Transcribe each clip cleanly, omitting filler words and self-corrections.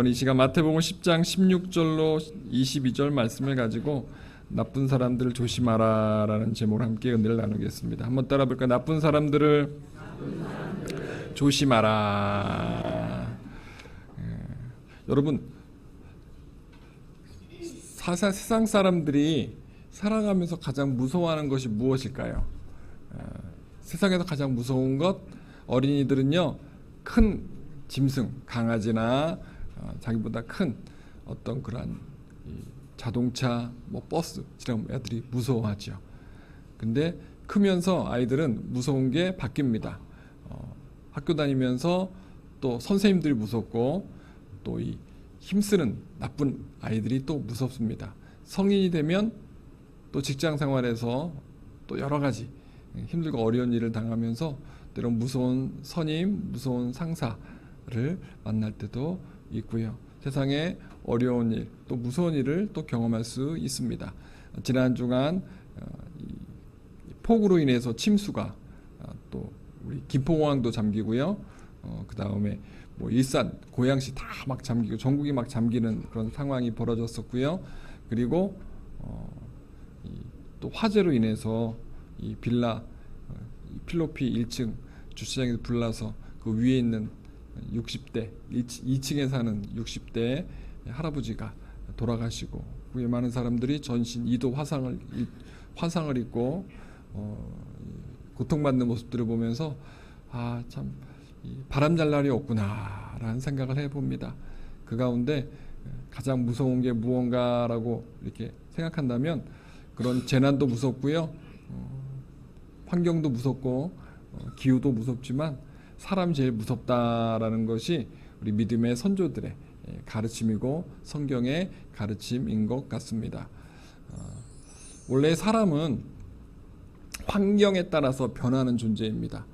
이 시간 마태복음 10장 16절로 22절 말씀을 가지고 나쁜 사람들을 조심하라라는 제목으로 함께 은혜를 나누겠습니다. 한번 따라 볼까요? 나쁜 사람들을 조심하라. 여러분, 세상 사람들이 살아가면서 가장 무서워하는 것이 무엇일까요? 세상에서 가장 무서운 것, 어린이들은요, 큰 짐승, 강아지나 자기보다 큰 어떤 그러한 자동차, 버스 이런 애들이 무서워하죠. 근데 크면서 아이들은 무서운 게 바뀝니다. 학교 다니면서 또 선생님들이 무섭고 또 이 힘쓰는 나쁜 아이들이 또 무섭습니다. 성인이 되면 또 직장 생활에서 또 여러 가지 힘들고 어려운 일을 당하면서 때론 무서운 선임, 무서운 상사를 만날 때도 있고요. 세상에 어려운 일, 또 무서운 일을 또 경험할 수 있습니다. 지난 주간 폭우로 인해서 침수가 또 우리 김포공항도 잠기고요. 그 다음에 일산, 고양시 다 막 잠기고 전국이 막 잠기는 그런 상황이 벌어졌었고요. 그리고 또 화재로 인해서 이 빌라 필로피 1층 주차장에서 불나서 그 위에 있는 60대 2층에 사는 60대 할아버지가 돌아가시고 그에 많은 사람들이 전신 2도 화상을 입고 고통받는 모습들을 보면서 참 바람 잘 날이 없구나라는 생각을 해봅니다. 그 가운데 가장 무서운 게 무언가라고 이렇게 생각한다면 그런 재난도 무섭고요, 환경도 무섭고 기후도 무섭지만 사람 제일 무섭다라는 것이 우리 믿음의 선조들의 가르침이고 성경의 가르침인 것 같습니다. 원래 사람은 환경에 따라서 변하는 존재입니다.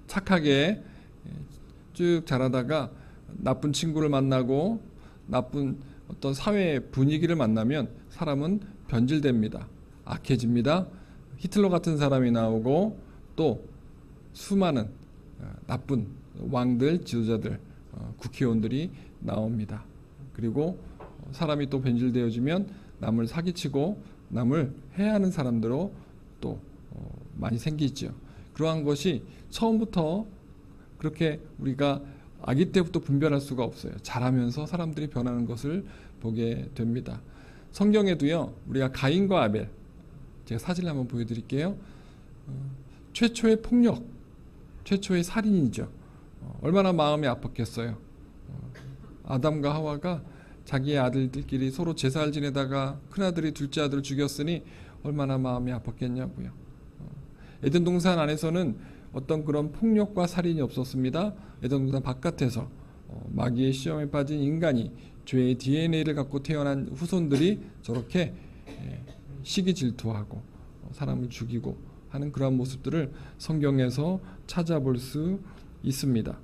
착하게 쭉 자라다가 나쁜 친구를 만나고 나쁜 어떤 사회 분위기를 만나면 사람은 변질됩니다. 악해집니다. 히틀러 같은 사람이 나오고 또 수많은 나쁜 왕들, 지도자들, 국회의원들이 나옵니다. 그리고 사람이 또 변질되어지면 남을 사기치고 남을 해하는 사람들로 또 많이 생기죠. 그러한 것이 처음부터 그렇게 우리가 아기 때부터 분별할 수가 없어요. 자라면서 사람들이 변하는 것을 보게 됩니다. 성경에도요, 우리가 가인과 아벨, 제가 사진을 한번 보여드릴게요. 최초의 폭력, 최초의 살인이죠. 얼마나 마음이 아팠겠어요. 아담과 하와가 자기의 아들들끼리 서로 제사를 지내다가 큰아들이 둘째 아들을 죽였으니 얼마나 마음이 아팠겠냐고요. 에덴 동산 안에서는 어떤 그런 폭력과 살인이 없었습니다. 에덴 동산 바깥에서 마귀의 시험에 빠진 인간이 죄의 DNA를 갖고 태어난 후손들이 저렇게 시기 질투하고 사람을 죽이고 하는 그러한 모습들을 성경에서 찾아볼 수 있습니다.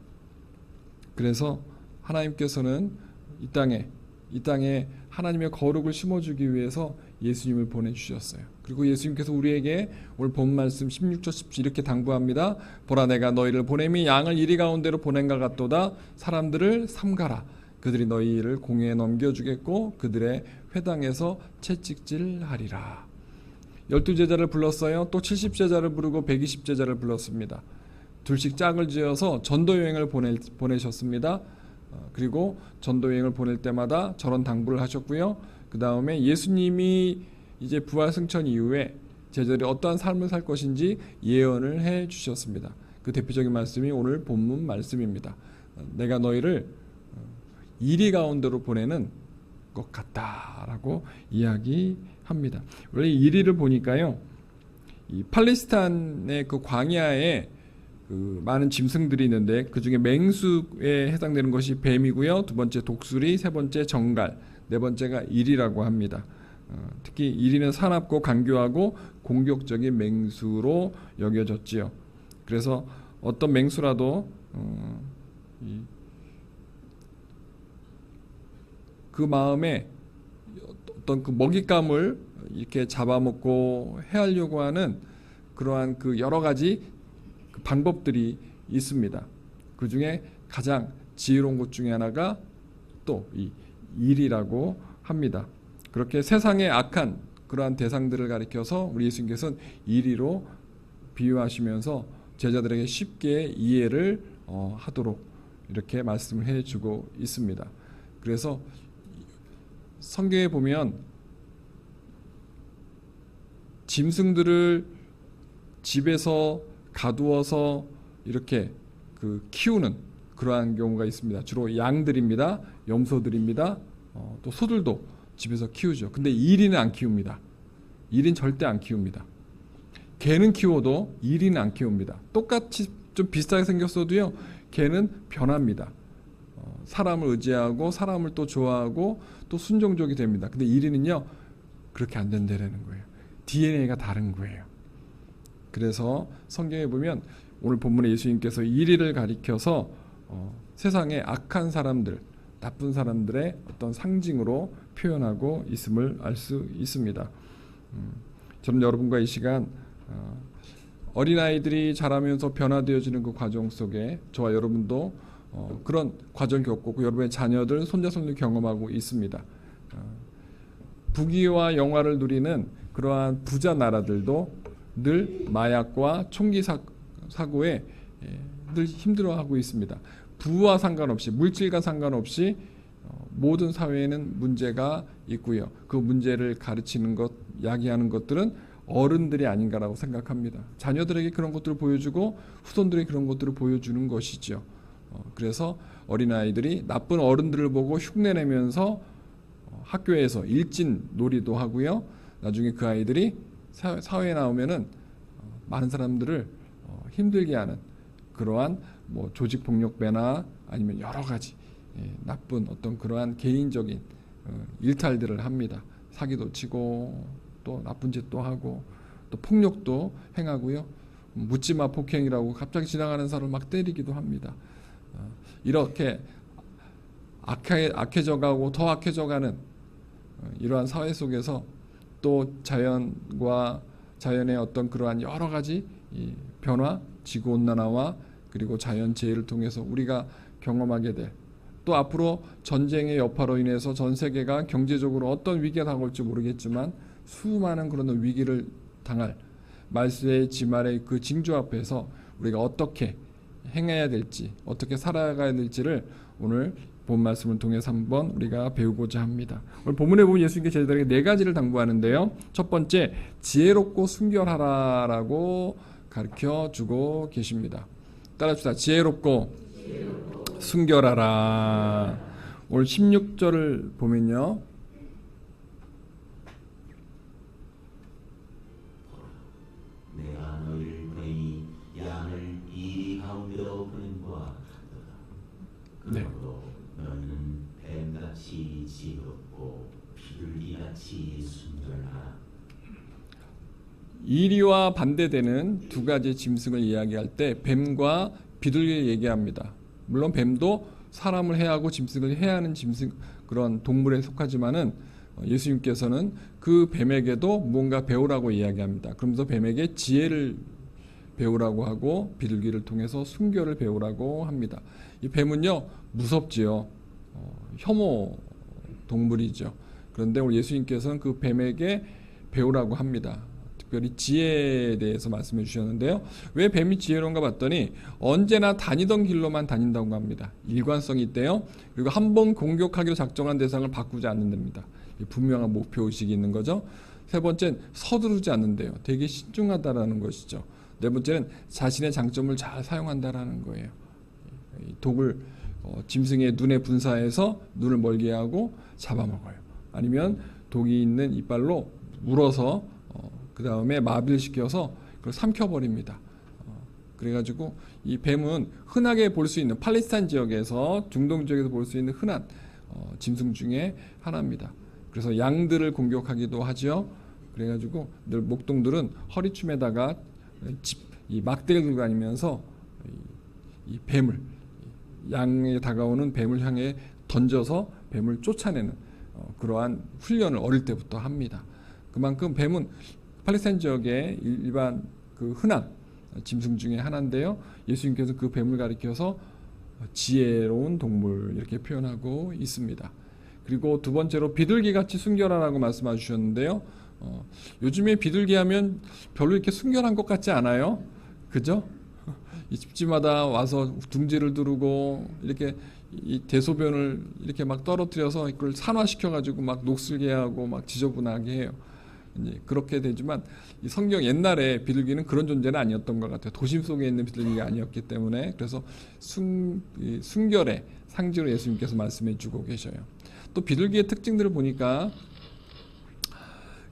그래서 하나님께서는 이 땅에 하나님의 거룩을 심어주기 위해서 예수님을 보내주셨어요. 그리고 예수님께서 우리에게 오늘 본 말씀 16절 17절 이렇게 당부합니다. 보라, 내가 너희를 보냄이 양을 이리 가운데로 보낸가 같도다. 사람들을 삼가라. 그들이 너희를 공회에 넘겨주겠고 그들의 회당에서 채찍질하리라. 12제자를 불렀어요. 또 70제자를 부르고 120제자를 불렀습니다. 둘씩 짝을 지어서 전도여행을 보내셨습니다. 그리고 전도여행을 보낼 때마다 저런 당부를 하셨고요. 그 다음에 예수님이 이제 부활 승천 이후에 제자들이 어떠한 삶을 살 것인지 예언을 해 주셨습니다. 그 대표적인 말씀이 오늘 본문 말씀입니다. 내가 너희를 이리 가운데로 보내는 것 같다라고 이야기합니다. 원래 이리를 보니까요, 이 팔레스타인의 그 광야에 그 많은 짐승들이 있는데 그 중에 맹수에 해당되는 것이 뱀이고요. 두 번째 독수리, 세 번째 정갈, 네 번째가 이리라고 합니다. 특히 이리는 사납고 간교하고 공격적인 맹수로 여겨졌지요. 그래서 어떤 맹수라도 그 마음에 어떤 그 먹잇감을 이렇게 잡아먹고 해하려고 하는 그러한 그 여러 가지 그 방법들이 있습니다. 그 중에 가장 지혜로운 것 중에 하나가 또 이 일이라고 합니다. 그렇게 세상의 악한 그러한 대상들을 가리켜서 우리 예수님께서는 이리로 비유하시면서 제자들에게 쉽게 이해를 하도록 이렇게 말씀을 해주고 있습니다. 그래서 성경에 보면 짐승들을 집에서 가두어서 이렇게 키우는 그러한 경우가 있습니다. 주로 양들입니다. 염소들입니다. 또 소들도 집에서 키우죠. 근데 이리는 안 키웁니다. 이리는 절대 안 키웁니다. 개는 키워도 이리는 안 키웁니다. 똑같이 좀 비슷하게 생겼어도요, 개는 변합니다. 사람을 의지하고 사람을 또 좋아하고 또 순종적이 됩니다. 근데 이리는요, 그렇게 안 된다는 거예요. DNA가 다른 거예요. 그래서 성경에 보면 오늘 본문에 예수님께서 이리를 가리켜서 세상의 악한 사람들, 나쁜 사람들의 어떤 상징으로 표현하고 있음을 알 수 있습니다. 저는 여러분과 이 시간 어린아이들이 자라면서 변화되어지는 그 과정 속에 저와 여러분도 그런 과정을 겪고 여러분의 자녀들, 손자, 손녀 경험하고 있습니다. 부귀와 영화를 누리는 그러한 부자 나라들도 늘 마약과 총기 사고에 늘 힘들어하고 있습니다. 부와 상관없이, 물질과 상관없이 모든 사회에는 문제가 있고요. 그 문제를 가르치는 것, 야기하는 것들은 어른들이 아닌가라고 생각합니다. 자녀들에게 그런 것들을 보여주고 후손들에게 그런 것들을 보여주는 것이죠. 그래서 어린아이들이 나쁜 어른들을 보고 흉내내면서 학교에서 일진 놀이도 하고요. 나중에 그 아이들이 사회에 나오면은 많은 사람들을 힘들게 하는 그러한 조직폭력배나 아니면 여러 가지 나쁜 어떤 그러한 개인적인 일탈들을 합니다. 사기도 치고 또 나쁜 짓도 하고 또 폭력도 행하고요. 묻지마 폭행이라고 갑자기 지나가는 사람을 막 때리기도 합니다. 이렇게 악해져가고 더 악해져가는 이러한 사회 속에서 또 자연과 자연의 어떤 그러한 여러 가지 변화, 지구온난화와 그리고 자연재해를 통해서 우리가 경험하게 될, 또 앞으로 전쟁의 여파로 인해서 전 세계가 경제적으로 어떤 위기가 다가올지 모르겠지만 수많은 그런 위기를 당할 말세의 지말의 그 징조 앞에서 우리가 어떻게 행해야 될지, 어떻게 살아가야 될지를 오늘 본 말씀을 통해서 한번 우리가 배우고자 합니다. 오늘 본문에 보면 예수님께서 제자들에게 네 가지를 당부하는데요. 첫 번째, 지혜롭고 순결하라라고 가르쳐 주고 계십니다. 따라합시다. 지혜롭고 순결하라. 오늘 16절을 보면요. 내가 너를 보내니 양을 이 가운데로 보낸 것과 같도다. 네. 그러므로 너는 뱀같이 지혜롭고 비둘기같이 순결하라. 이리와 반대되는 두 가지 짐승을 이야기할 때 뱀과 비둘기를 얘기합니다. 물론 뱀도 사람을 해하고 짐승을 해하는 짐승 그런 동물에 속하지만은 예수님께서는 그 뱀에게도 뭔가 배우라고 이야기합니다. 그러면서 뱀에게 지혜를 배우라고 하고 비둘기를 통해서 순결을 배우라고 합니다. 이 뱀은요 무섭지요. 혐오 동물이죠. 그런데 오늘 예수님께서는 그 뱀에게 배우라고 합니다. 특별히 지혜에 대해서 말씀해 주셨는데요. 왜 뱀이 지혜로운가 봤더니 언제나 다니던 길로만 다닌다고 합니다. 일관성이 있대요. 그리고 한 번 공격하기로 작정한 대상을 바꾸지 않는답니다. 분명한 목표의식이 있는 거죠. 세 번째는 서두르지 않는데요. 되게 신중하다라는 것이죠. 네 번째는 자신의 장점을 잘 사용한다라는 거예요. 독을 짐승의 눈에 분사해서 눈을 멀게 하고 잡아먹어요. 아니면 독이 있는 이빨로 물어서 그 다음에 마비를 시켜서 그걸 삼켜버립니다. 그래가지고 이 뱀은 흔하게 볼 수 있는 팔레스타인 지역에서 중동 지역에서 볼 수 있는 흔한 짐승 중에 하나입니다. 그래서 양들을 공격하기도 하죠. 그래가지고 늘 목동들은 허리춤에다가 이 막대를 들고 다니면서 이 뱀을 양에 다가오는 뱀을 향해 던져서 뱀을 쫓아내는 그러한 훈련을 어릴 때부터 합니다. 그만큼 뱀은 팔레스타인 지역의 일반 그 흔한 짐승 중에 하나인데요. 예수님께서 그 뱀을 가리켜서 지혜로운 동물 이렇게 표현하고 있습니다. 그리고 두 번째로 비둘기같이 순결하라고 말씀해 주셨는데요. 요즘에 비둘기 하면 별로 이렇게 순결한 것 같지 않아요? 그죠? 이 집집마다 와서 둥지를 두르고 이렇게 이 대소변을 이렇게 막 떨어뜨려서 이걸 산화시켜 가지고 막 녹슬게 하고 막 지저분하게 해요. 이제 그렇게 되지만 이 성경 옛날에 비둘기는 그런 존재는 아니었던 것 같아요. 도심 속에 있는 비둘기가 아니었기 때문에. 그래서 이 순결의 상징으로 예수님께서 말씀해 주고 계셔요. 또 비둘기의 특징들을 보니까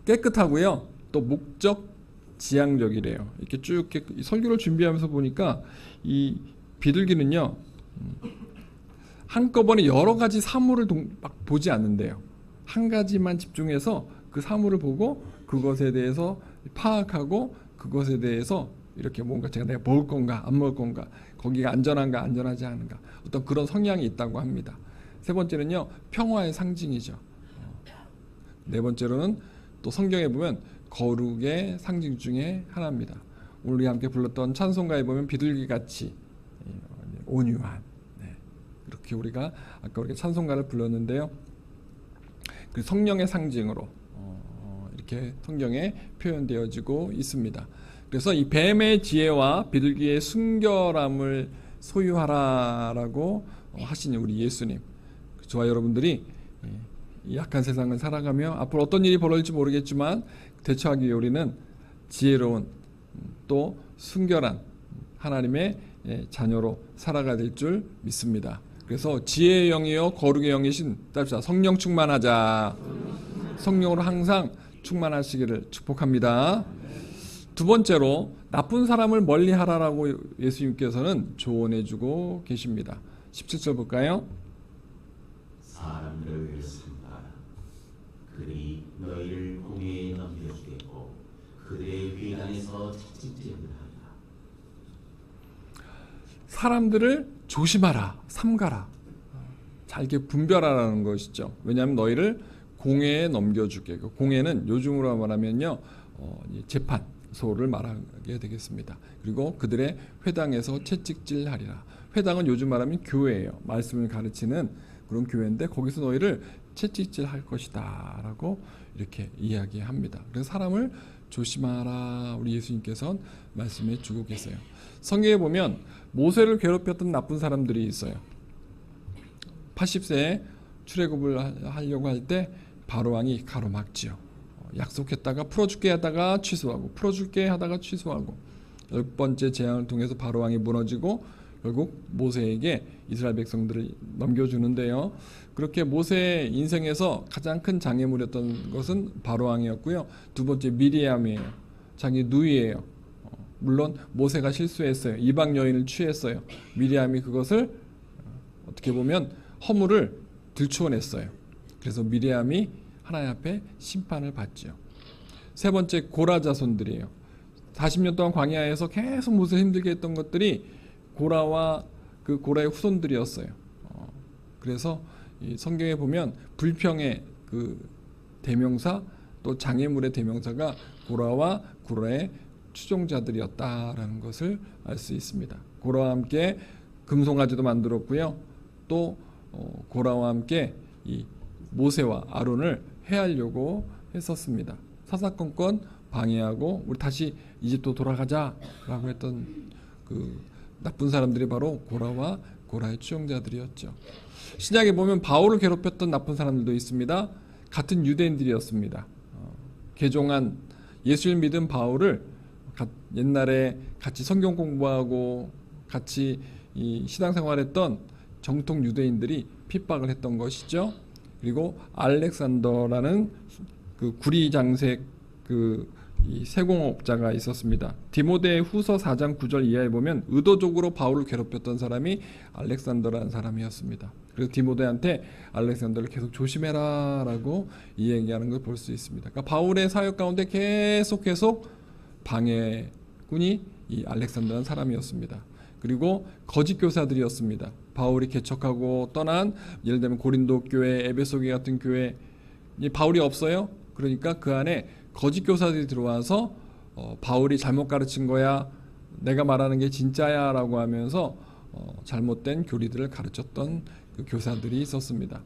깨끗하고요. 또 목적 지향적이래요. 이렇게 쭉 이렇게 설교를 준비하면서 보니까 이 비둘기는요. 한꺼번에 여러 가지 사물을 막 보지 않는데요. 한 가지만 집중해서 그 사물을 보고 그것에 대해서 파악하고 그것에 대해서 이렇게 뭔가 내가 먹을 건가 안 먹을 건가, 거기가 안전한가 안전하지 않은가, 어떤 그런 성향이 있다고 합니다. 세 번째는요, 평화의 상징이죠. 네 번째로는 또 성경에 보면 거룩의 상징 중에 하나입니다. 오늘 우리 함께 불렀던 찬송가에 보면 비둘기같이 온유한, 그렇게 우리가 아까 우리가 찬송가를 불렀는데요. 그 성령의 상징으로 이렇게 성경에 표현되어지고 있습니다. 그래서 이 뱀의 지혜와 비둘기의 순결함을 소유하라라고 하신 우리 예수님, 저와 여러분들이 이 약한 세상을 살아가며 앞으로 어떤 일이 벌어질지 모르겠지만 대처하기 위해 우리는 지혜로운 또 순결한 하나님의 자녀로 살아가야 될 줄 믿습니다. 그래서 지혜의 영이요 거룩의 영이신 따릅시다. 성령 충만하자. 성령으로 항상 충만하시기를 축복합니다. 두 번째로 나쁜 사람을 멀리하라라고 예수님께서는 조언해주고 계십니다. 17절 볼까요? 사람들을 삼가라. 그들이 너희를 공회에 넘겨주겠고 그들의 회당에서 채찍질하리라. 사람들을 조심하라, 삼가라, 잘게 분별하라는 것이죠. 왜냐하면 너희를 공회에 넘겨주게. 공회는 요즘으로 말하면요, 재판소를 말하게 되겠습니다. 그리고 그들의 회당에서 채찍질하리라. 회당은 요즘 말하면 교회예요. 말씀을 가르치는 그런 교회인데 거기서 너희를 채찍질할 것이다라고 이렇게 이야기합니다. 그래서 사람을 조심하라 우리 예수님께서는 말씀해 주고 계세요. 성경에 보면 모세를 괴롭혔던 나쁜 사람들이 있어요. 80세에 출애굽을 하려고 할 때 바로왕이 가로막지요. 약속했다가 풀어줄게 하다가 취소하고 풀어줄게 하다가 취소하고 10번째 재앙을 통해서 바로왕이 무너지고 결국 모세에게 이스라엘 백성들을 넘겨주는데요. 그렇게 모세의 인생에서 가장 큰 장애물이었던 것은 바로왕이었고요. 두 번째 미리암이에요. 자기 누이예요. 물론 모세가 실수했어요. 이방 여인을 취했어요. 미리암이 그것을 어떻게 보면 허물을 들추어냈어요. 그래서 미리암이 하나님 앞에 심판을 받죠. 세 번째 고라 자손들이에요. 40년 동안 광야에서 계속 모세를 힘들게 했던 것들이 고라와 그 고라의 후손들이었어요. 그래서 이 성경에 보면 불평의 그 대명사 또 장애물의 대명사가 고라와 고라의 추종자들이었다라는 것을 알 수 있습니다. 고라와 함께 금송아지도 만들었고요. 또 고라와 함께 이 모세와 아론을 해하려고 했었습니다. 사사건건 방해하고 우리 다시 이집트로 돌아가자라고 했던 그 나쁜 사람들이 바로 고라와 고라의 추종자들이었죠. 신약에 보면 바울을 괴롭혔던 나쁜 사람들도 있습니다. 같은 유대인들이었습니다. 개종한 예수를 믿은 바울을 옛날에 같이 성경 공부하고 같이 이 신앙생활했던 정통 유대인들이 핍박을 했던 것이죠. 그리고 알렉산더라는 그 구리장색 이 세공업자가 있었습니다. 디모데 후서 4장 9절 이하에 보면 의도적으로 바울을 괴롭혔던 사람이 알렉산더라는 사람이었습니다. 그래서 디모데한테 알렉산더를 계속 조심해라 라고 이야기하는 걸 볼 수 있습니다. 그러니까 바울의 사역 가운데 계속 방해꾼이 이 알렉산더라는 사람이었습니다. 그리고 거짓 교사들이었습니다. 바울이 개척하고 떠난 예를 들면 고린도 교회, 에베소 교회 같은 교회 바울이 없어요. 그러니까 그 안에 거짓 교사들이 들어와서 바울이 잘못 가르친 거야, 내가 말하는 게 진짜야 라고 하면서 잘못된 교리들을 가르쳤던 그 교사들이 있었습니다.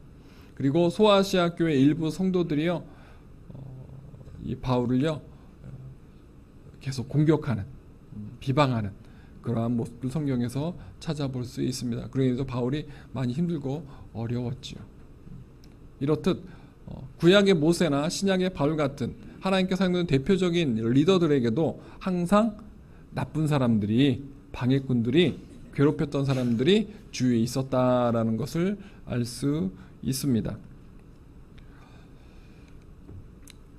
그리고 소아시아 교회 일부 성도들이요, 이 바울을요 계속 공격하는, 비방하는 그러한 모습들 성경에서 찾아볼 수 있습니다. 그래서 바울이 많이 힘들고 어려웠지요. 이렇듯 구약의 모세나 신약의 바울 같은 하나님께 사용하는 대표적인 리더들에게도 항상 나쁜 사람들이, 방해꾼들이, 괴롭혔던 사람들이 주위에 있었다라는 것을 알 수 있습니다.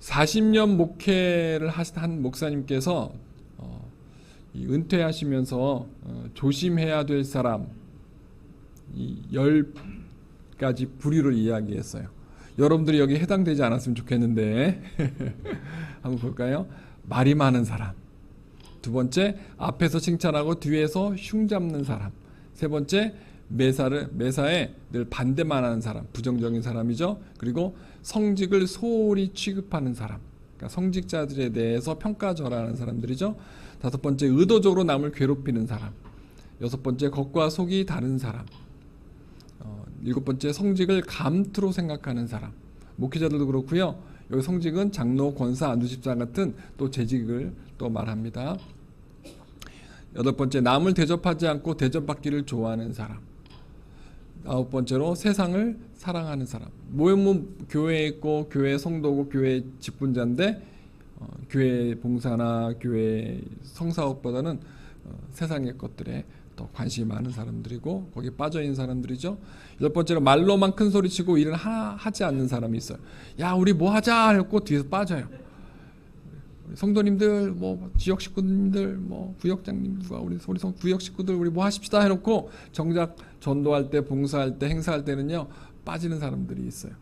40년 목회를 하신 한 목사님께서 은퇴하시면서 조심해야 될 사람 이 10가지 부류를 이야기했어요. 여러분들이 여기 해당되지 않았으면 좋겠는데 한번 볼까요? 말이 많은 사람. 두 번째, 앞에서 칭찬하고 뒤에서 흉 잡는 사람. 세 번째, 매사에 늘 반대만 하는 사람, 부정적인 사람이죠. 그리고 성직을 소홀히 취급하는 사람, 그러니까 성직자들에 대해서 평가절하하는 사람들이죠. 다섯 번째, 의도적으로 남을 괴롭히는 사람. 여섯 번째, 겉과 속이 다른 사람. 일곱 번째, 성직을 감투로 생각하는 사람. 목회자들도 그렇고요. 여기 성직은 장로, 권사, 안수집사 같은 또 재직을 또 말합니다. 여덟 번째, 남을 대접하지 않고 대접받기를 좋아하는 사람. 아홉 번째로, 세상을 사랑하는 사람. 교회에 있고 교회 성도고 교회 직분자인데 교회 봉사나 교회 성사업보다는 세상의 것들에 더 관심이 많은 사람들이고 거기에 빠져있는 사람들이죠. 여덟 번째로, 말로만 큰 소리치고 일을 하지 않는 사람이 있어요. 야, 우리 뭐 하자 했고 뒤에서 빠져요. 성도님들, 뭐 지역 식구님들, 뭐 부역장님, 우리 구역 식구들 우리 뭐 하십시다 해놓고 정작 전도할 때, 봉사할 때, 행사할 때는요 빠지는 사람들이 있어요.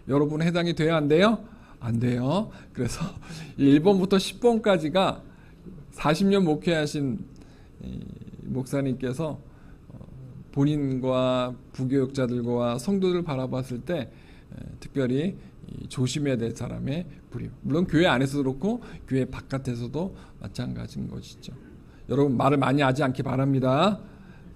여러분 해당이 돼요, 안 돼요? 안 돼요. 그래서 1번부터 10번까지가 40년 목회하신 목사님께서 본인과 부교육자들과 성도들 바라봤을 때 특별히 조심해야 될 사람의 부류. 물론 교회 안에서도 그렇고 교회 바깥에서도 마찬가지인 것이죠. 여러분, 말을 많이 하지 않기 바랍니다.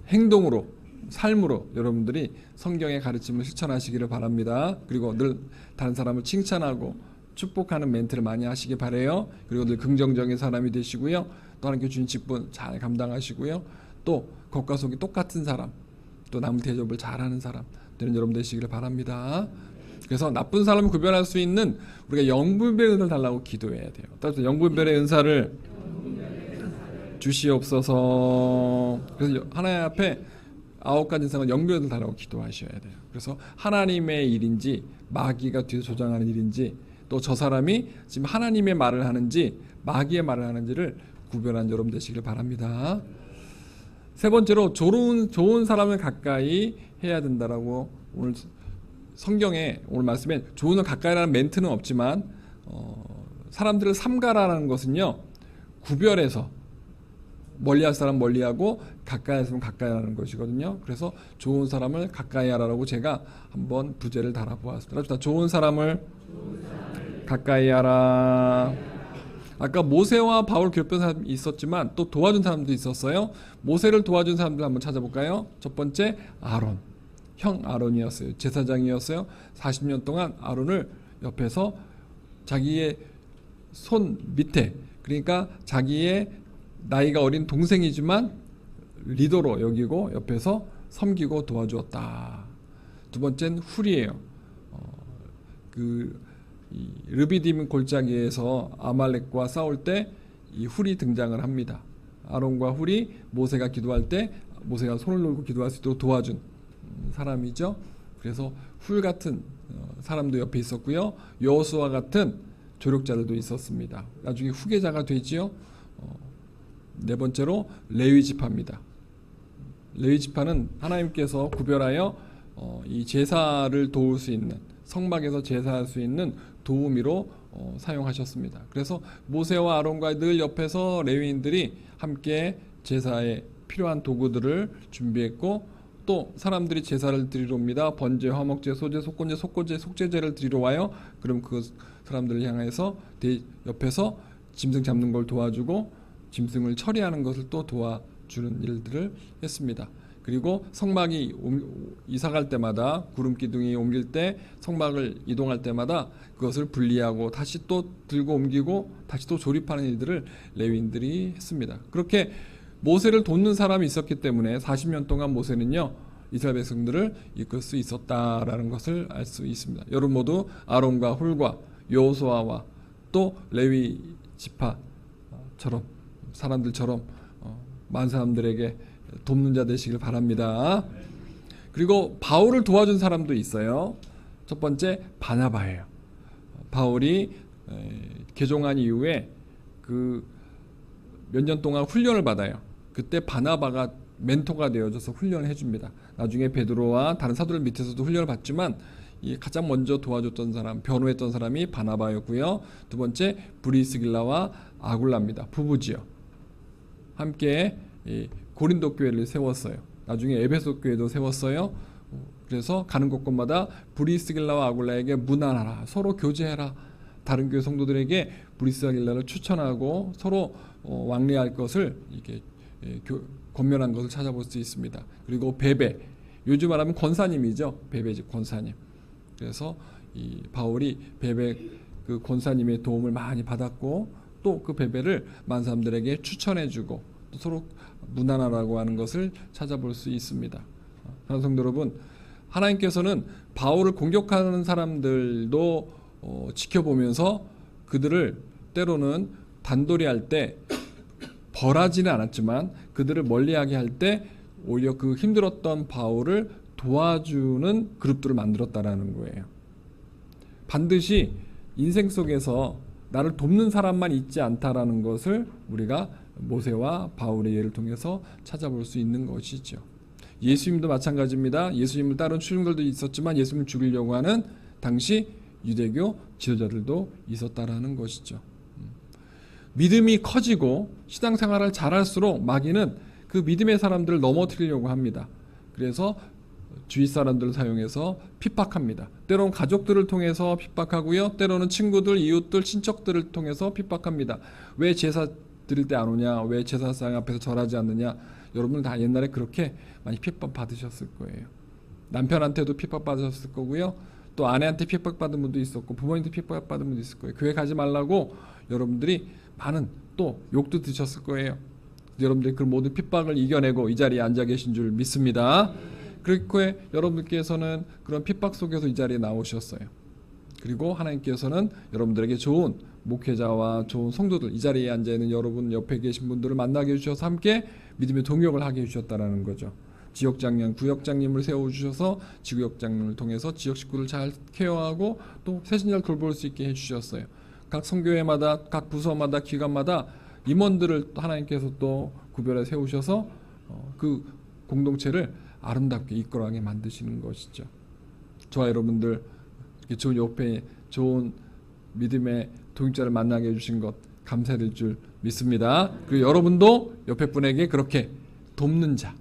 행동으로, 삶으로 여러분들이 성경의 가르침을 실천하시기를 바랍니다. 그리고 늘 다른 사람을 칭찬하고 축복하는 멘트를 많이 하시기 바라요. 그리고 늘 긍정적인 사람이 되시고요. 또 하나님께 주신 직분 잘 감당하시고요. 또 겉과 속이 똑같은 사람, 또 남 대접을 잘하는 사람 되는 여러분 되시기를 바랍니다. 그래서 나쁜 사람을 구별할 수 있는 우리가 영분별의 은사를 달라고 기도해야 돼요. 따라서 영분별의 은사를 주시옵소서. 그래서 하나님 앞에 9가지 은사는 영분별을 달라고 기도하셔야 돼요. 그래서 하나님의 일인지 마귀가 뒤에서 조장하는 일인지 또 저 사람이 지금 하나님의 말을 하는지 마귀의 말을 하는지를 구별한 여러분 되시길 바랍니다. 세 번째로, 좋은 사람을 가까이 해야 된다라고 오늘 성경에 오늘 말씀에 좋은 가까이라는 멘트는 없지만 사람들을 삼가라는 것은요 구별해서 멀리할 사람 멀리하고 가까이 할 사람 가까이 하라는 것이거든요. 그래서 좋은 사람을 가까이 하라고 제가 한번 부제를 달아보았습니다. 좋은 사람을 가까이 하라. 아까 모세와 바울 괴롭힌 사람이 있었지만 또 도와준 사람도 있었어요. 모세를 도와준 사람들 한번 찾아볼까요? 첫 번째, 아론. 형 아론이었어요. 제사장이었어요. 40년 동안 아론을 옆에서 자기의 손 밑에, 그러니까 자기의 나이가 어린 동생이지만 리더로 여기고 옆에서 섬기고 도와주었다. 두 번째는 훌이에요. 이 르비딤 골짜기에서 아말렉과 싸울 때 이 훌이 등장을 합니다. 아론과 훌이 모세가 기도할 때 모세가 손을 놓고 기도할 수 있도록 도와준 사람이죠. 그래서 훌 같은 사람도 옆에 있었고요. 여호수아 같은 조력자들도 있었습니다. 나중에 후계자가 되지요. 네 번째로 레위 지파입니다. 레위 지파는 하나님께서 구별하여 이 제사를 도울 수 있는, 성막에서 제사할 수 있는 도우미로 사용하셨습니다. 그래서 모세와 아론과 늘 옆에서 레위인들이 함께 제사에 필요한 도구들을 준비했고, 또 사람들이 제사를 드리러 옵니다. 번제, 화목제, 소제, 속건제, 속죄제를 드리러 와요. 그럼 그 사람들을 향해서 옆에서 짐승 잡는 걸 도와주고 짐승을 처리하는 것을 또 도와주는 일들을 했습니다. 그리고 성막이 이사갈 때마다 구름 기둥이 옮길 때 성막을 이동할 때마다 그것을 분리하고 다시 또 들고 옮기고 다시 또 조립하는 일들을 레위인들이 했습니다. 그렇게 모세를 돕는 사람이 있었기 때문에 40년 동안 모세는요 이스라엘 백성들을 이끌 수 있었다라는 것을 알 수 있습니다. 여러분 모두 아론과 훌과 여호수아와 또 레위 지파처럼 사람들처럼 많은 사람들에게 돕는 자 되시길 바랍니다. 그리고 바울을 도와준 사람도 있어요. 첫 번째 바나바예요. 바울이 개종한 이후에 그 몇 년 동안 훈련을 받아요. 그때 바나바가 멘토가 되어줘서 훈련을 해줍니다. 나중에 베드로와 다른 사도들 밑에서도 훈련을 받지만 이 가장 먼저 도와줬던 사람, 변호했던 사람이 바나바였고요. 두 번째 브리스길라와 아굴라입니다. 부부지요. 함께 이 고린도 교회를 세웠어요. 나중에 에베소 교회도 세웠어요. 그래서 가는 곳곳마다 브리스길라와 아굴라에게 문안하라, 서로 교제해라. 다른 교회 성도들에게 브리스길라를 추천하고 서로 왕래할 것을 이렇게 권면한 것을 찾아볼 수 있습니다. 그리고 베베, 요즘 말하면 권사님이죠. 베베집 권사님. 그래서 이 바울이 베베 그 권사님의 도움을 많이 받았고 또 그 베베를 많은 사람들에게 추천해주고 또 서로 문안하라고 하는 것을 찾아볼 수 있습니다. 성도 여러분, 하나님께서는 바울을 공격하는 사람들도 지켜보면서 그들을 때로는 단돌이 할 때 벌하지는 않았지만 그들을 멀리하게 할 때 오히려 그 힘들었던 바울을 도와주는 그룹들을 만들었다라는 거예요. 반드시 인생 속에서 나를 돕는 사람만 있지 않다라는 것을 우리가 모세와 바울의 예를 통해서 찾아볼 수 있는 것이죠. 예수님도 마찬가지입니다. 예수님을 따른 추종들도 있었지만 예수님을 죽이려고 하는 당시 유대교 지도자들도 있었다라는 것이죠. 믿음이 커지고 신앙생활을 잘할수록 마귀는 그 믿음의 사람들을 넘어뜨리려고 합니다. 그래서 주위 사람들을 사용해서 핍박합니다. 때로는 가족들을 통해서 핍박하고요. 때로는 친구들, 이웃들, 친척들을 통해서 핍박합니다. 왜 제사 드릴 때 안 오냐? 왜 제사상 앞에서 절하지 않느냐? 여러분 다 옛날에 그렇게 많이 핍박 받으셨을 거예요. 남편한테도 핍박 받으셨을 거고요. 또 아내한테 핍박 받은 분도 있었고 부모님한테 핍박 받은 분도 있을 거예요. 교회 가지 말라고 여러분들이 많은 또 욕도 드셨을 거예요. 여러분들이 그 모든 핍박을 이겨내고 이 자리에 앉아 계신 줄 믿습니다. 그렇게 여러분들께서는 그런 핍박 속에서 이 자리에 나오셨어요. 그리고 하나님께서는 여러분들에게 좋은 목회자와 좋은 성도들, 이 자리에 앉아있는 여러분 옆에 계신 분들을 만나게 해주셔서 함께 믿음의 동역을 하게 해주셨다는 거죠. 지역장님, 구역장님을 세워주셔서 지구역장님을 통해서 지역 식구를 잘 케어하고 또 새신자를 돌볼 수 있게 해주셨어요. 각 성교회마다, 각 부서마다, 기관마다 임원들을 하나님께서 또 구별해 세우셔서 그 공동체를 아름답게 이끌어가게 만드시는 것이죠. 저와 여러분들 이렇게 좋은 옆에 좋은 믿음의 동역자를 만나게 해주신 것 감사드릴 줄 믿습니다. 그리고 여러분도 옆에 분에게 그렇게 돕는 자,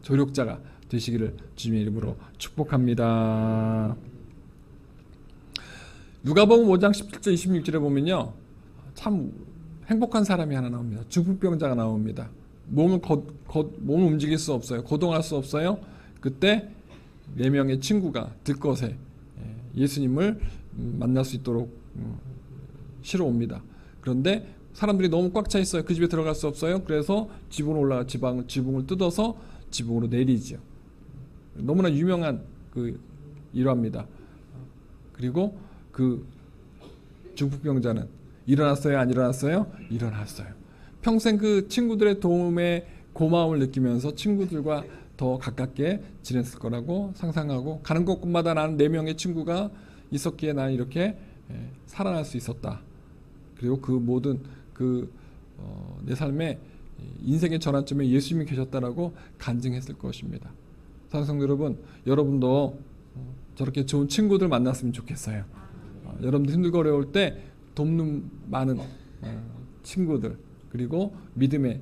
조력자가 되시기를 주님의 이름으로 축복합니다. 누가복음 5장 17절 26절에 보면요, 참 행복한 사람이 하나 나옵니다. 중풍병자가 나옵니다. 몸을 움직일 수 없어요. 거동할 수 없어요. 그때 4명의 친구가 들것에 예수님을 만날 수 있도록 실어 옵니다. 그런데 사람들이 너무 꽉 차 있어요. 그 집에 들어갈 수 없어요. 그래서 지붕으로 올라가 지붕을 뜯어서 지붕으로 내리죠. 너무나 유명한 그 일화입니다. 그리고 그 중풍병자는 일어났어요? 안 일어났어요? 일어났어요. 평생 그 친구들의 도움에 고마움을 느끼면서 친구들과 더 가깝게 지냈을 거라고 상상하고 가는 곳곳마다 나는 4명의 친구가 있었기에 나는 이렇게 살아날 수 있었다. 그리고 그 모든 내 삶의 인생의 전환점에 예수님이 계셨다라고 간증했을 것입니다. 사랑하는 성도 여러분, 여러분도 저렇게 좋은 친구들 만났으면 좋겠어요. 여러분들 힘들고 어려울 때 돕는 많은 친구들 그리고 믿음의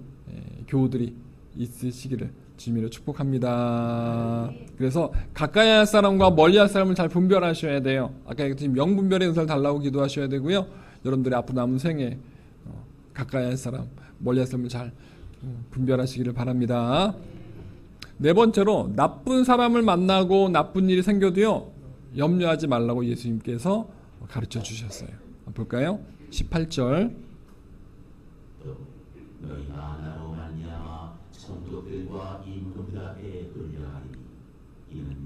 교우들이 있으시기를 주님으로 축복합니다. 그래서 가까이 할 사람과 멀리 할 사람을 잘 분별하셔야 돼요. 아까 얘기했듯이 명분별의 은사를 달라고 기도하셔야 되고요. 여러분들의 앞으로 남은 생에 가까이 할 사람, 멀리 할 사람을 잘 분별하시기를 바랍니다. 네 번째로 나쁜 사람을 만나고 나쁜 일이 생겨도요 염려하지 말라고 예수님께서 가르쳐 주셨어요. 볼까요? 18절. 또 너희가 나로 말미암아 성도들과 임금들 앞에 끌려가리니 이는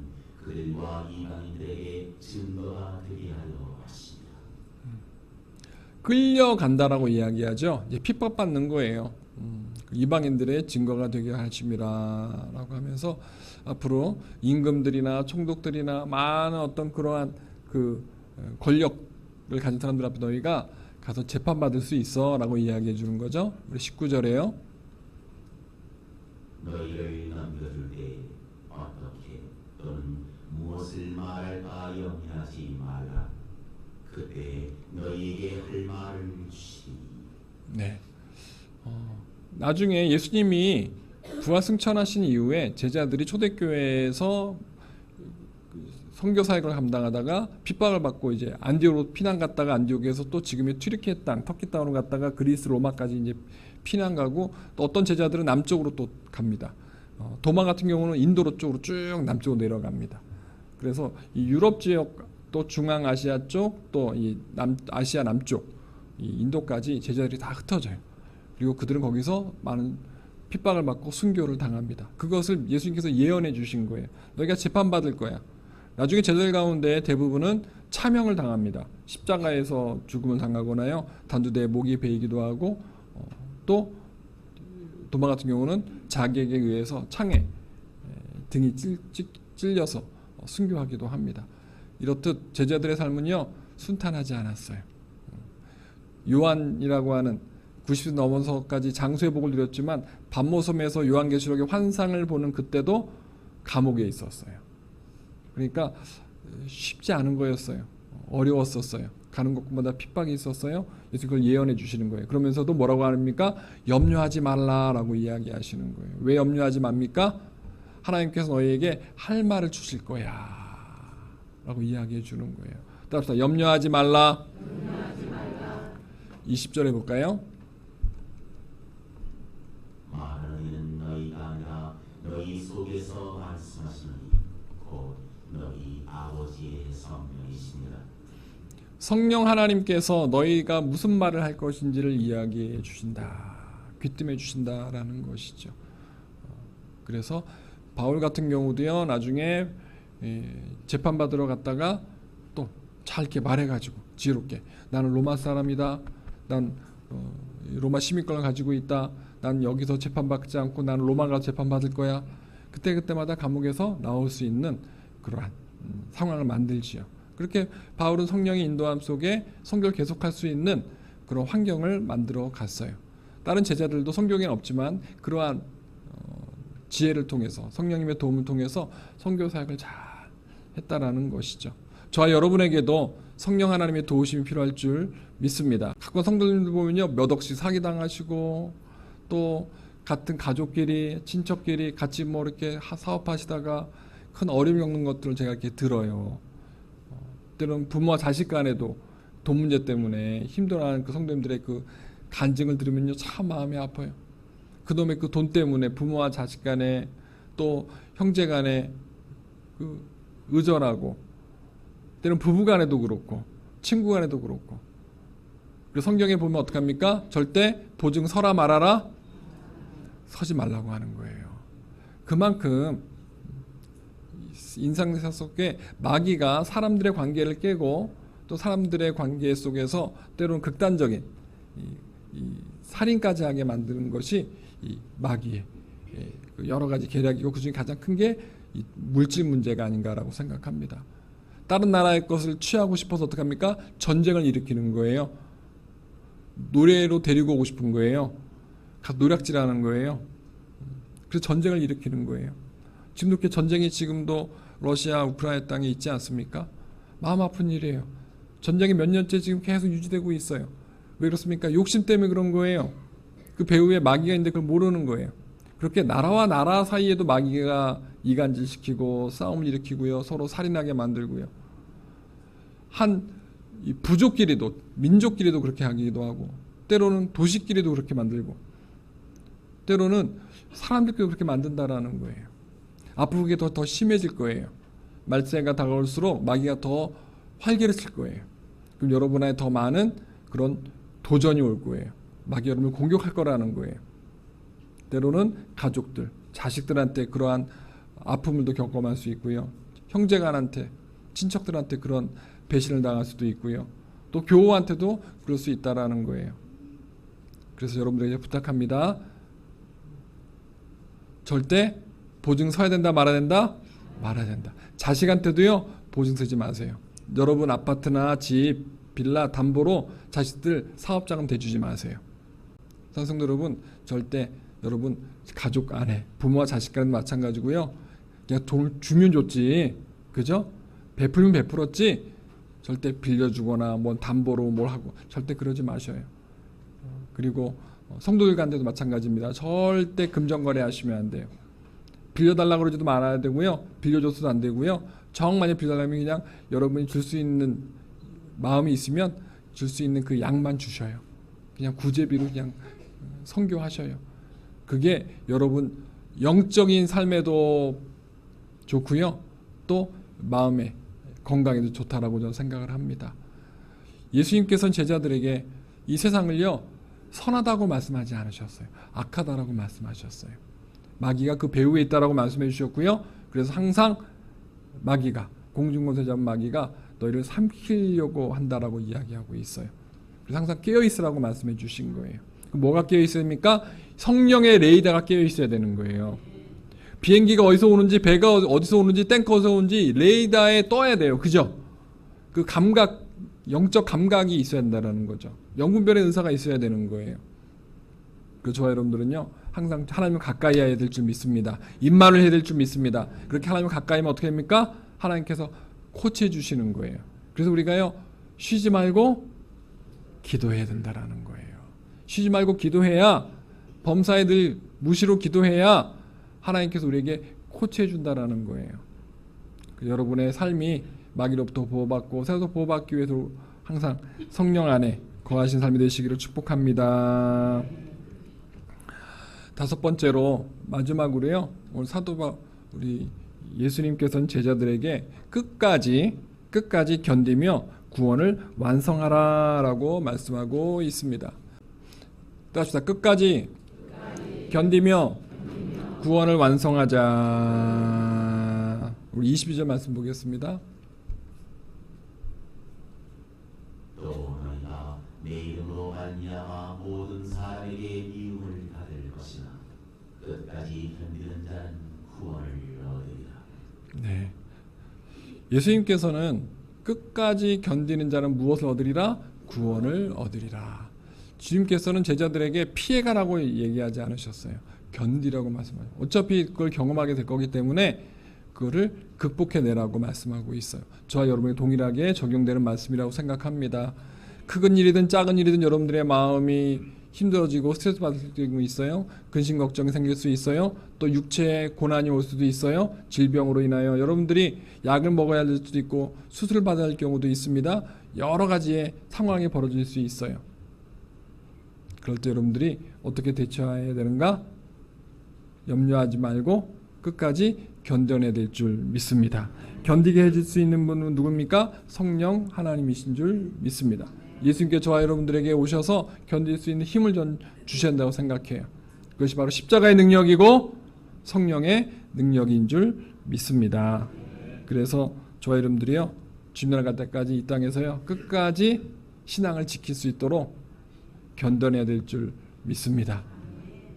그들과 이방인들에게 증거가 되게 하려 하십니다. 끌려간다라고 이야기하죠. 이제 핍박받는 거예요. 이방인들의 증거가 되게 하심이라라고 하면서 앞으로 임금들이나 총독들이나 많은 어떤 그러한 그 권력을 가진 사람들 앞에 너희가 가서 재판받을 수 있어라고 이야기해 주는 거죠. 우리 19절에요. 너희를 넘겨줄 때 어떻게 또는 무엇을 말할까 염려하지 말라. 그때 너희에게 할 말을 주시니. 네. 나중에 예수님이 부활승천하신 이후에 제자들이 초대교회에서 선교 사역을 감당하다가 핍박을 받고 이제 안디옥으로 피난 갔다가 안디옥에서 또 지금의 튀르키예 땅, 터키 땅으로 갔다가 그리스 로마까지 이제 피난 가고 또 어떤 제자들은 남쪽으로 또 갑니다. 도마 같은 경우는 인도 쪽으로 쭉 남쪽으로 내려갑니다. 그래서 이 유럽 지역 또 중앙아시아 쪽 또 이 아시아 남쪽 이 인도까지 제자들이 다 흩어져요. 그리고 그들은 거기서 많은 핍박을 받고 순교를 당합니다. 그것을 예수님께서 예언해 주신 거예요. 너희가 재판받을 거야. 나중에 제자들 가운데 대부분은 차명을 당합니다. 십자가에서 죽음을 당하거나요. 단두대에 목이 베이기도 하고 또 도마 같은 경우는 자객에 의해서 창에 등이 찔려서 순교하기도 합니다. 이렇듯 제자들의 삶은요 순탄하지 않았어요. 요한이라고 하는 90세 넘어서까지 장수의 복을 누렸지만 밤모섬에서 요한계시록의 환상을 보는 그때도 감옥에 있었어요. 그러니까 쉽지 않은 거였어요. 어려웠었어요. 가는 곳마다 핍박이 있었어요. 그래서 그걸 예언해 주시는 거예요. 그러면서도 뭐라고 합니까? 염려하지 말라라고 이야기하시는 거예요. 왜 염려하지 맙니까? 하나님께서 너희에게 할 말을 주실 거야 라고 이야기해 주는 거예요. 따라서 염려하지 말라. 20절에 볼까요? 말하는 이는 너희가 아니라 너희 속에서 말씀하시니 곧 너희 아버지의 성령이시니라. 성령 하나님께서 너희가 무슨 말을 할 것인지를 이야기해 주신다. 귀뜸해 주신다라는 것이죠. 그래서 바울 같은 경우도요. 나중에 재판받으러 갔다가 또 잘 이렇게 말해가지고 지혜롭게 나는 로마 사람이다. 난 로마 시민권을 가지고 있다. 난 여기서 재판받지 않고 나는 로마 가서 재판받을 거야. 그때마다 감옥에서 나올 수 있는 그러한 상황을 만들지요. 그렇게 바울은 성령의 인도함 속에 선교를 계속할 수 있는 그런 환경을 만들어 갔어요. 다른 제자들도 성경에는 없지만 그러한 지혜를 통해서 성령님의 도움을 통해서 선교 사역을 잘 했다라는 것이죠. 저와 여러분에게도 성령 하나님의 도우심이 필요할 줄 믿습니다. 가끔 성도님들 보면요 몇 억씩 사기당하시고 또 같은 가족끼리 친척끼리 같이 뭐 이렇게 사업하시다가 큰 어려움 겪는 것들을 제가 이렇게 들어요. 때로는 부모와 자식 간에도 돈 문제 때문에 힘들어하는 그 성도님들의 그 간증을 들으면요 참 마음이 아파요. 그놈의 그 돈 때문에 부모와 자식 간에 또 형제 간에 그 의절하고 때로는 부부 간에도 그렇고 친구 간에도 그렇고 그리고 성경에 보면 어떡합니까? 절대 보증 서라 말아라 서지 말라고 하는 거예요. 그만큼 인상사 속에 마귀가 사람들의 관계를 깨고 또 사람들의 관계 속에서 때로는 극단적인 이 살인까지 하게 만드는 것이 이 마귀의 여러 가지 계략이고 그중에 가장 큰 게 이 물질 문제가 아닌가라고 생각합니다. 다른 나라의 것을 취하고 싶어서 어떡합니까? 전쟁을 일으키는 거예요. 노래로 데리고 오고 싶은 거예요. 노략질하는 거예요. 그래서 전쟁을 일으키는 거예요. 지금도 이렇게 전쟁이 지금도 러시아, 우크라이나 땅에 있지 않습니까? 마음 아픈 일이에요. 전쟁이 몇 년째 지금 계속 유지되고 있어요. 왜 그렇습니까? 욕심 때문에 그런 거예요. 그 배후에 마귀가 있는데 그걸 모르는 거예요. 그렇게 나라와 나라 사이에도 마귀가 이간질시키고 싸움을 일으키고요. 서로 살인하게 만들고요. 한 부족끼리도 민족끼리도 그렇게 하기도 하고 때로는 도시끼리도 그렇게 만들고 때로는 사람들끼리 그렇게 만든다라는 거예요. 아프게 더 심해질 거예요. 말세가 다가올수록 마귀가 더 활개를 칠 거예요. 그럼 여러분 안에 더 많은 그런 도전이 올 거예요. 마귀 여러분을 공격할 거라는 거예요. 때로는 가족들, 자식들한테 그러한 아픔을도 경험할 수 있고요. 형제간한테, 친척들한테 그런 배신을 당할 수도 있고요. 또 교우한테도 그럴 수 있다라는 거예요. 그래서 여러분들에게 부탁합니다. 절대 보증 서야 된다, 말아야 된다? 말아야 된다. 자식한테도요, 보증 서지 마세요. 여러분 아파트나 집, 빌라 담보로 자식들 사업자금 대주지 마세요. 성도 여러분, 절대 여러분 가족 안에 부모와 자식 간에 마찬가지고요. 그냥 돈을 주면 줬지, 그죠? 베풀면 베풀었지, 절대 빌려주거나 뭐 담보로 뭘 하고 절대 그러지 마셔요. 그리고 성도들 간에도 마찬가지입니다. 절대 금전거래 하시면 안 돼요. 빌려달라고 그러지도 말아야 되고요. 빌려줘서도 안 되고요. 정만에 빌려달라면 그냥 여러분이 줄 수 있는 마음이 있으면 줄 수 있는 그 양만 주셔요. 그냥 구제비로 그냥 선교하셔요. 그게 여러분 영적인 삶에도 좋고요. 또 마음의 건강에도 좋다라고 저는 생각을 합니다. 예수님께서는 제자들에게 이 세상을요, 선하다고 말씀하지 않으셨어요. 악하다라고 말씀하셨어요. 마귀가 그 배후에 있다라고 말씀해 주셨고요. 그래서 항상 마귀가, 공중권세 잡은 마귀가 너희를 삼키려고 한다라고 이야기하고 있어요. 그래서 항상 깨어 있으라고 말씀해 주신 거예요. 뭐가 깨어 있어야 됩니까? 성령의 레이더가 깨어 있어야 되는 거예요. 비행기가 어디서 오는지, 배가 어디서 오는지, 탱커 어디서 오는지 레이더에 떠야 돼요. 그죠? 그 감각, 영적 감각이 있어야 한다는 거죠. 영분별의 은사가 있어야 되는 거예요. 그 저와 여러분들은요, 항상 하나님을 가까이 해야 될 줄 믿습니다. 입만을 해야 될 줄 믿습니다. 그렇게 하나님을 가까이 하면 어떻게 됩니까? 하나님께서 코치해 주시는 거예요. 그래서 우리가요, 쉬지 말고 기도해야 된다라는 거예요. 쉬지 말고 기도해야, 범사에 늘 무시로 기도해야 하나님께서 우리에게 코치해 준다라는 거예요. 여러분의 삶이 마귀로부터 보호받고 새로도 보호받기 위해서 항상 성령 안에 거하신 삶이 되시기를 축복합니다. 다섯 번째로, 마지막으로요, 오늘 우리 예수님께서는 제자들에게 끝까지 견디며 구원을 완성하라라고 말씀하고 있습니다. 따라합시다. 끝까지 견디며 구원을 완성하자. 우리 22절 말씀 보겠습니다. 또 너희가 내 이름으로 말미암아 모든 사람에게 미움을 받을 것이나 끝까지 견디는 자는 구원을 얻으리라. 네. 예수님께서는 끝까지 견디는 자는 무엇을 얻으리라? 구원을 얻으리라. 주님께서는 제자들에게 피해가라고 얘기하지 않으셨어요. 견디라고 말씀하세요. 어차피 그걸 경험하게 될 거기 때문에 그거를 극복해내라고 말씀하고 있어요. 저와 여러분이 동일하게 적용되는 말씀이라고 생각합니다. 큰 일이든 작은 일이든 여러분들의 마음이 힘들어지고 스트레스 받을 수도 있어요. 근심 걱정이 생길 수 있어요. 또 육체에 고난이 올 수도 있어요. 질병으로 인하여 여러분들이 약을 먹어야 될 수도 있고 수술을 받아야 할 경우도 있습니다. 여러 가지의 상황이 벌어질 수 있어요. 그럴 때 여러분들이 어떻게 대처해야 되는가? 염려하지 말고 끝까지 견뎌내야 될 줄 믿습니다. 견디게 해줄 수 있는 분은 누굽니까? 성령 하나님이신 줄 믿습니다. 예수님께 저와 여러분들에게 오셔서 견딜 수 있는 힘을 주셔야 한다고 생각해요. 그것이 바로 십자가의 능력이고 성령의 능력인 줄 믿습니다. 그래서 저와 여러분들이요, 주님을 갈 때까지 이 땅에서요, 끝까지 신앙을 지킬 수 있도록 견뎌내야 될 줄 믿습니다.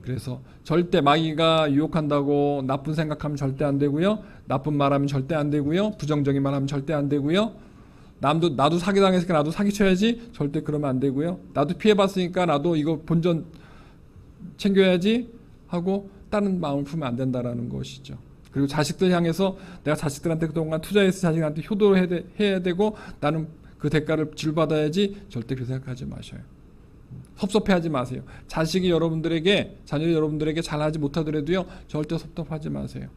그래서 절대 마귀가 유혹한다고 나쁜 생각하면 절대 안 되고요. 나쁜 말하면 절대 안 되고요. 부정적인 말하면 절대 안 되고요. 나도 사기당했으니까 나도 사기쳐야지, 절대 그러면 안 되고요. 나도 피해봤으니까 나도 이거 본전 챙겨야지 하고 다른 마음을 품으면 안 된다라는 것이죠. 그리고 자식들 향해서 내가 자식들한테 그동안 투자해서 자식한테 효도해야 되고 나는 그 대가를 지불받아야지, 절대 그렇게 생각하지 마셔요. 섭섭해하지 마세요. 자녀 여러분들에게 잘하지 못하더라도요, 절대 섭섭하지 마세요.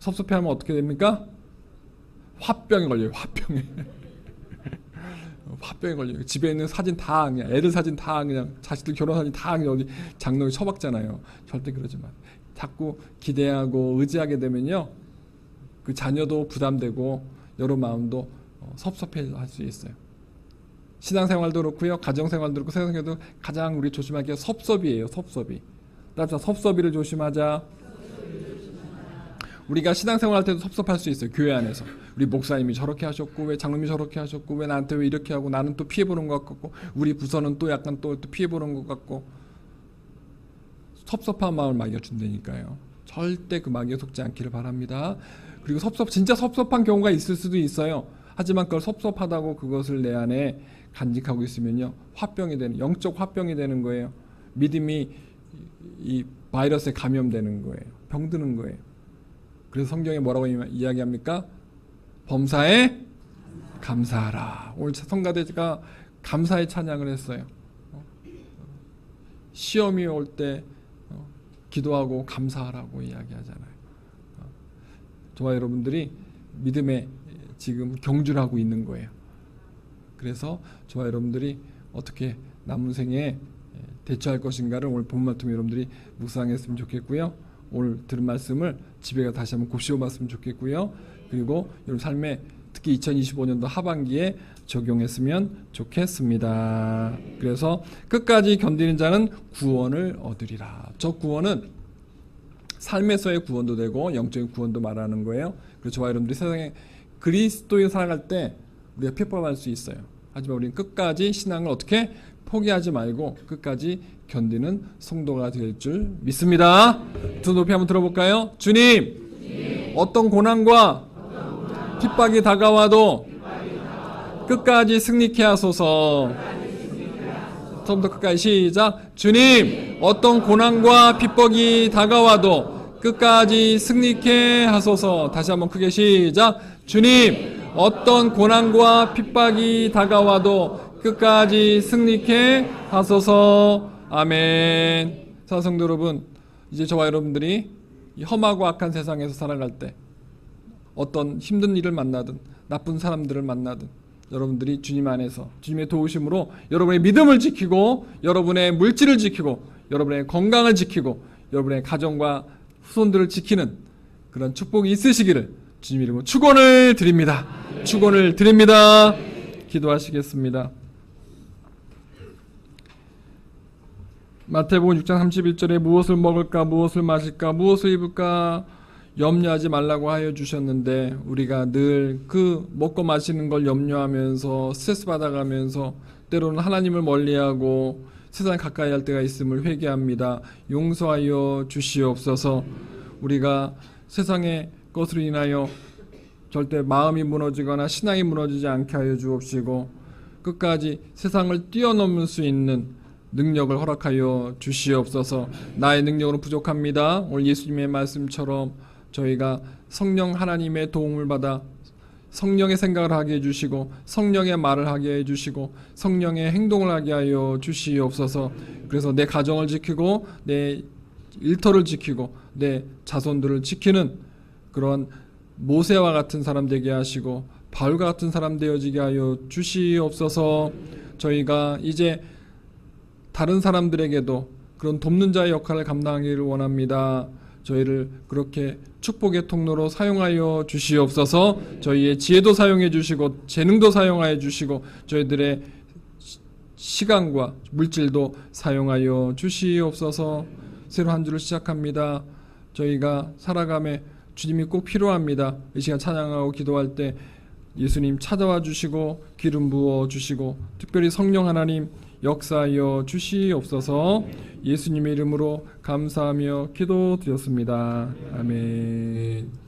섭섭해하면 어떻게 됩니까? 화병에 걸려요. 화병에 걸려요. 집에 있는 사진 다 그냥 애들 사진 다 그냥 자식들 결혼 사진 다 그냥 어디 장롱에 처박잖아요. 절대 그러지 마. 자꾸 기대하고 의지하게 되면요, 그 자녀도 부담되고 여러 마음도 섭섭해할 수 있어요. 신앙생활도 그렇고요, 가정생활도 그렇고 세상에도 가장 우리 조심할 게 섭섭이에요. 섭섭이. 따라서 섭섭이를 조심하자. 우리가 신앙생활 할 때도 섭섭할 수 있어요. 교회 안에서 우리 목사님이 저렇게 하셨고, 왜 장로님이 저렇게 하셨고, 왜 나한테 왜 이렇게 하고, 나는 또 피해보는 것 같고, 우리 부서는 또 약간 또 피해보는 것 같고, 섭섭한 마음을 마귀가 준다니까요. 절대 그 마귀에 속지 않기를 바랍니다. 그리고 진짜 섭섭한 경우가 있을 수도 있어요. 하지만 그걸 섭섭하다고 그것을 내 안에 간직하고 있으면요, 영적 화병이 되는 거예요. 믿음이 이 바이러스에 감염되는 거예요. 병드는 거예요. 그래서 성경에 뭐라고 이야기합니까? 범사에 감사하라. 오늘 성가대가 감사의 찬양을 했어요. 시험이 올 때 기도하고 감사하라고 이야기하잖아요. 저와 여러분들이 믿음에 지금 경주를 하고 있는 거예요. 그래서 저와 여러분들이 어떻게 남은 생에 대처할 것인가를 오늘 본문 통해 여러분들이 묵상했으면 좋겠고요. 오늘 들은 말씀을 집에 가서 다시 한번 곱씹어 봤으면 좋겠고요. 그리고 여러분 삶에 특히 2025년도 하반기에 적용했으면 좋겠습니다. 그래서 끝까지 견디는 자는 구원을 얻으리라. 저 구원은 삶에서의 구원도 되고 영적인 구원도 말하는 거예요. 그래서 저와 여러분들이 세상에 그리스도인 살아갈 때 우리가 핍박할 수 있어요. 하지만 우리는 끝까지 신앙을 어떻게 포기하지 말고 끝까지 견디는 성도가 될 줄 믿습니다. 두 높이 한번 들어볼까요? 주님, 어떤 고난과 핍박이 다가와도 끝까지 승리케 하소서. 처음부터 끝까지 시작. 주님, 어떤 고난과 핍박이 다가와도 끝까지 승리케 하소서. 다시 한번 크게 시작. 주님, 어떤 고난과 핍박이 다가와도 끝까지 승리케 하소서. 아멘. 사성도 여러분, 이제 저와 여러분들이 이 험하고 악한 세상에서 살아갈 때 어떤 힘든 일을 만나든 나쁜 사람들을 만나든 여러분들이 주님 안에서 주님의 도우심으로 여러분의 믿음을 지키고 여러분의 물질을 지키고 여러분의 건강을 지키고 여러분의 가정과 후손들을 지키는 그런 축복이 있으시기를 주님 이름으로 축원을 드립니다. 축원을 드립니다. 기도하시겠습니다. 마태복음 6장 31절에 무엇을 먹을까, 무엇을 마실까, 무엇을 입을까 염려하지 말라고 하여 주셨는데 우리가 늘 그 먹고 마시는 걸 염려하면서 스트레스 받아가면서 때로는 하나님을 멀리하고 세상 가까이 할 때가 있음을 회개합니다. 용서하여 주시옵소서. 우리가 세상의 것으로 인하여 절대 마음이 무너지거나 신앙이 무너지지 않게 하여 주옵시고 끝까지 세상을 뛰어넘을 수 있는 능력을 허락하여 주시옵소서. 나의 능력으로 부족합니다. 오늘 예수님의 말씀처럼 저희가 성령 하나님의 도움을 받아 성령의 생각을 하게 해주시고 성령의 말을 하게 해주시고 성령의 행동을 하게 하여 주시옵소서. 그래서 내 가정을 지키고 내 일터를 지키고 내 자손들을 지키는 그런 모세와 같은 사람 되게 하시고 바울과 같은 사람 되어지게 하여 주시옵소서. 저희가 이제 다른 사람들에게도 그런 돕는 자의 역할을 감당하기를 원합니다. 저희를 그렇게 축복의 통로로 사용하여 주시옵소서. 저희의 지혜도 사용해 주시고 재능도 사용하여 주시고 저희들의 시간과 물질도 사용하여 주시옵소서. 새로 한 주를 시작합니다. 저희가 살아감에 주님이 꼭 필요합니다. 이 시간 찬양하고 기도할 때 예수님 찾아와 주시고 기름 부어 주시고 특별히 성령 하나님 역사하여 주시옵소서. 예수님의 이름으로 감사하며 기도드렸습니다. 아멘.